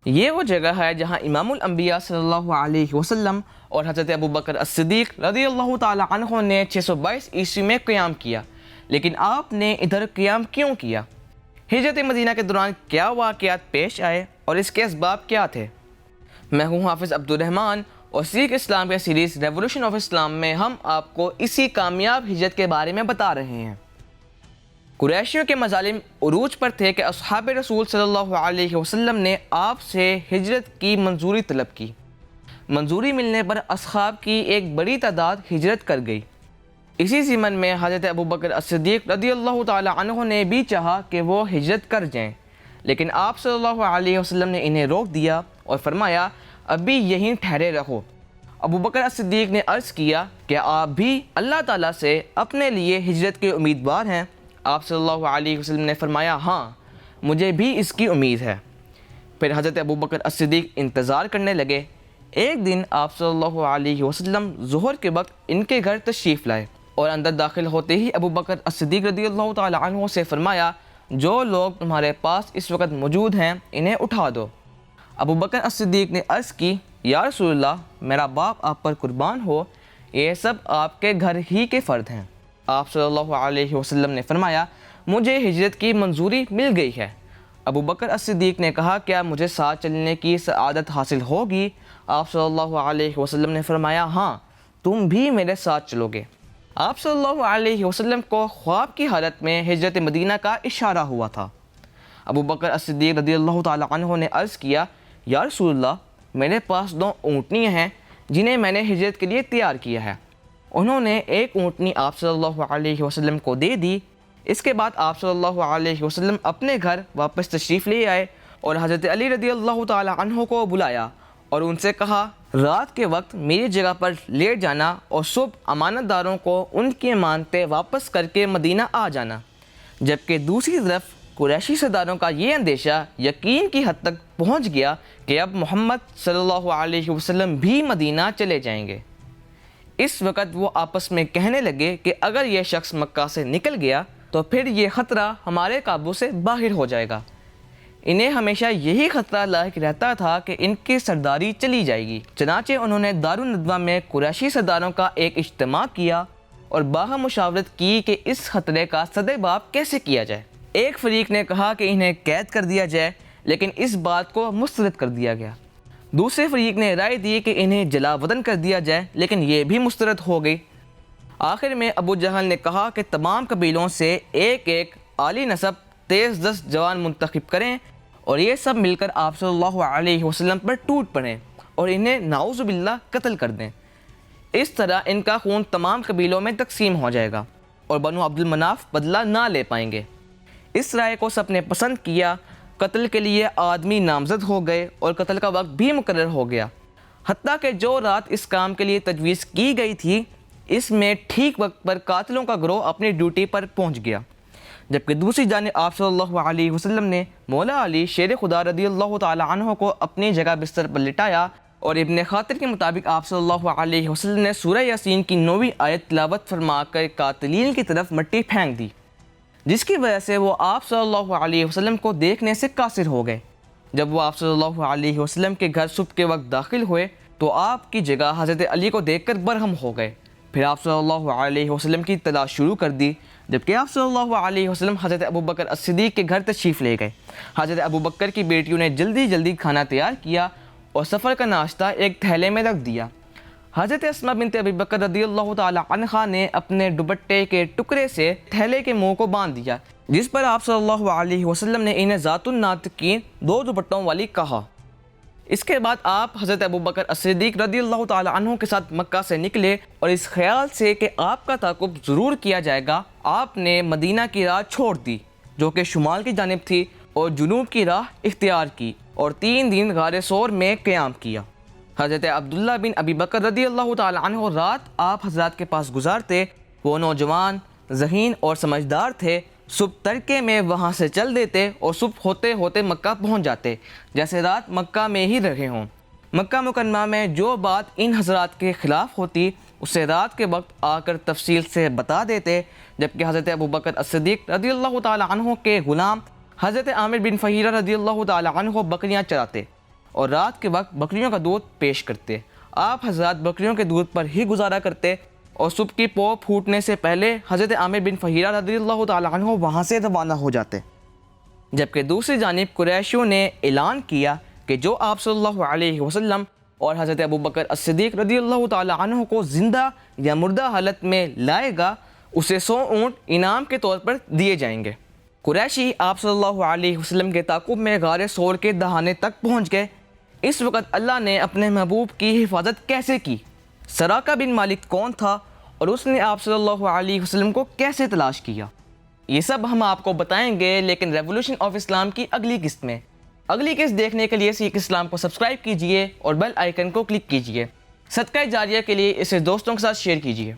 یہ وہ جگہ ہے جہاں امام الانبیاء صلی اللہ علیہ وسلم اور حضرت ابوبکر الصدیق رضی اللہ تعالی عنہ نے 622 عیسوی میں قیام کیا، لیکن آپ نے ادھر قیام کیوں کیا؟ ہجرت مدینہ کے دوران کیا واقعات پیش آئے اور اس کے اسباب کیا تھے؟ میں ہوں حافظ عبد الرحمن اور سیکھ اسلام کے سیریز ریولوشن آف اسلام میں ہم آپ کو اسی کامیاب ہجرت کے بارے میں بتا رہے ہیں۔ قریشیوں کے مظالم عروج پر تھے کہ اصحاب رسول صلی اللہ علیہ وسلم نے آپ سے ہجرت کی منظوری طلب کی۔ منظوری ملنے پر اصحاب کی ایک بڑی تعداد ہجرت کر گئی۔ اسی ضمن میں حضرت ابوبکر الصدیق رضی اللہ تعالی عنہ نے بھی چاہا کہ وہ ہجرت کر جائیں، لیکن آپ صلی اللہ علیہ وسلم نے انہیں روک دیا اور فرمایا ابھی یہیں ٹھہرے رہو۔ ابوبکر الصدیق نے عرض کیا کہ آپ بھی اللہ تعالیٰ سے اپنے لیے ہجرت کے امیدوار ہیں؟ آپ صلی اللہ علیہ وسلم نے فرمایا ہاں، مجھے بھی اس کی امید ہے۔ پھر حضرت ابوبکر الصدیق انتظار کرنے لگے۔ ایک دن آپ صلی اللہ علیہ وسلم ظہر کے وقت ان کے گھر تشریف لائے اور اندر داخل ہوتے ہی ابوبکر الصدیق رضی اللہ تعالی عنہ سے فرمایا جو لوگ تمہارے پاس اس وقت موجود ہیں انہیں اٹھا دو۔ ابوبکر الصدیق نے عرض کی یا رسول اللہ، میرا باپ آپ پر قربان ہو، یہ سب آپ کے گھر ہی کے فرد ہیں۔ آپ صلی اللہ علیہ وسلم نے فرمایا مجھے ہجرت کی منظوری مل گئی ہے۔ ابوبکر الصدیق نے کہا کیا مجھے ساتھ چلنے کی سعادت حاصل ہوگی؟ آپ صلی اللہ علیہ وسلم نے فرمایا ہاں، تم بھی میرے ساتھ چلو گے۔ آپ صلی اللہ علیہ وسلم کو خواب کی حالت میں ہجرت مدینہ کا اشارہ ہوا تھا۔ ابوبکر الصدیق رضی اللہ تعالی عنہ نے عرض کیا یا رسول اللہ، میرے پاس 2 اونٹنیاں ہیں جنہیں میں نے ہجرت کے لیے تیار کیا ہے۔ انہوں نے ایک اونٹنی آپ صلی اللہ علیہ وسلم کو دے دی۔ اس کے بعد آپ صلی اللہ علیہ وسلم اپنے گھر واپس تشریف لے آئے اور حضرت علی رضی اللہ تعالی عنہ کو بلایا اور ان سے کہا رات کے وقت میری جگہ پر لیٹ جانا اور صبح امانت داروں کو ان کی امانتیں واپس کر کے مدینہ آ جانا۔ جبکہ دوسری طرف قریشی سرداروں کا یہ اندیشہ یقین کی حد تک پہنچ گیا کہ اب محمد صلی اللہ علیہ وسلم بھی مدینہ چلے جائیں گے۔ اس وقت وہ آپس میں کہنے لگے کہ اگر یہ شخص مکہ سے نکل گیا تو پھر یہ خطرہ ہمارے قابو سے باہر ہو جائے گا۔ انہیں ہمیشہ یہی خطرہ لاحق رہتا تھا کہ ان کی سرداری چلی جائے گی۔ چنانچہ انہوں نے دارالندوہ میں قریشی سرداروں کا ایک اجتماع کیا اور باہم مشاورت کی کہ اس خطرے کا سدباب کیسے کیا جائے۔ ایک فریق نے کہا کہ انہیں قید کر دیا جائے، لیکن اس بات کو مسترد کر دیا گیا۔ دوسرے فریق نے رائے دی کہ انہیں جلا وطن کر دیا جائے، لیکن یہ بھی مسترد ہو گئی۔ آخر میں ابو جہل نے کہا کہ تمام قبیلوں سے ایک ایک عالی نسب تیز دست جوان منتخب کریں اور یہ سب مل کر آپ صلی اللہ علیہ وسلم پر ٹوٹ پڑیں اور انہیں نعوذ باللہ قتل کر دیں۔ اس طرح ان کا خون تمام قبیلوں میں تقسیم ہو جائے گا اور بنو عبد المناف بدلہ نہ لے پائیں گے۔ اس رائے کو سب نے پسند کیا۔ قتل کے لیے آدمی نامزد ہو گئے اور قتل کا وقت بھی مقرر ہو گیا۔ حتیٰ کہ جو رات اس کام کے لیے تجویز کی گئی تھی اس میں ٹھیک وقت پر قاتلوں کا گروہ اپنی ڈیوٹی پر پہنچ گیا، جبکہ دوسری جانب آپ صلی اللہ علیہ وسلم نے مولا علی شیر خدا رضی اللہ تعالی عنہ کو اپنی جگہ بستر پر لٹایا اور ابن خاطر کے مطابق آپ صلی اللہ علیہ وسلم نے سورہ یاسین کی 9ویں آیت تلاوت فرما کر قاتلین کی طرف مٹی پھینک دی، جس کی وجہ سے وہ آپ صلی اللہ علیہ وسلم کو دیکھنے سے قاصر ہو گئے۔ جب وہ آپ صلی اللہ علیہ وسلم کے گھر صبح کے وقت داخل ہوئے تو آپ کی جگہ حضرت علی کو دیکھ کر برہم ہو گئے۔ پھر آپ صلی اللہ علیہ وسلم کی تلاش شروع کر دی، جبکہ آپ صلی اللہ علیہ وسلم حضرت ابوبکر الصدیق کے گھر تشریف لے گئے۔ حضرت ابوبکر کی بیٹیوں نے جلدی جلدی کھانا تیار کیا اور سفر کا ناشتہ ایک تھیلے میں رکھ دیا۔ حضرت اسماء بنت ابی بکر رضی اللہ تعالی عنہا نے اپنے دوپٹے کے ٹکڑے سے تھیلے کے منہ کو باندھ دیا، جس پر آپ صلی اللہ علیہ وسلم نے انہیں ذات الناطقین 2 دوپٹوں والی کہا۔ اس کے بعد آپ حضرت ابوبکر الصدیق رضی اللہ تعالی عنہ کے ساتھ مکہ سے نکلے اور اس خیال سے کہ آپ کا تعاقب ضرور کیا جائے گا آپ نے مدینہ کی راہ چھوڑ دی جو کہ شمال کی جانب تھی اور جنوب کی راہ اختیار کی اور 3 دن غار ثور میں قیام کیا۔ حضرت عبداللہ بن ابی بکر رضی اللہ تعالی عنہ رات آپ حضرات کے پاس گزارتے۔ وہ نوجوان، ذہین اور سمجھدار تھے۔ صبح تڑکے میں وہاں سے چل دیتے اور صبح ہوتے ہوتے مکہ پہنچ جاتے، جیسے رات مکہ میں ہی رہے ہوں۔ مکہ مکرمہ میں جو بات ان حضرات کے خلاف ہوتی اسے رات کے وقت آ کر تفصیل سے بتا دیتے، جبکہ حضرت ابوبکر الصدیق رضی اللہ تعالی عنہ کے غلام حضرت عامر بن فہیرہ رضی اللہ تعالی عنہ بکریاں چراتے۔ اور رات کے وقت بکریوں کا دودھ پیش کرتے۔ آپ حضرات بکریوں کے دودھ پر ہی گزارا کرتے اور صبح کی پو پھوٹنے سے پہلے حضرت عامر بن فہیرہ رضی اللہ تعالیٰ عنہ وہاں سے روانہ ہو جاتے۔ جبکہ دوسری جانب قریشیوں نے اعلان کیا کہ جو آپ صلی اللہ علیہ وسلم اور حضرت ابوبکر الصدیق رضی اللہ تعالیٰ عنہ کو زندہ یا مردہ حالت میں لائے گا اسے 100 اونٹ انعام کے طور پر دیے جائیں گے۔ قریشی آپ صلی اللہ علیہ وسلم کے تعاقب میں غار ثور کے دہانے تک پہنچ گئے۔ اس وقت اللہ نے اپنے محبوب کی حفاظت کیسے کی؟ سراقہ بن مالک کون تھا اور اس نے آپ صلی اللہ علیہ وسلم کو کیسے تلاش کیا؟ یہ سب ہم آپ کو بتائیں گے لیکن ریولوشن آف اسلام کی اگلی قسط میں۔ اگلی قسط دیکھنے کے لیے سیکھ اسلام کو سبسکرائب کیجئے اور بیل آئیکن کو کلک کیجئے۔ صدقہ جاریہ کے لیے اسے دوستوں کے ساتھ شیئر کیجئے۔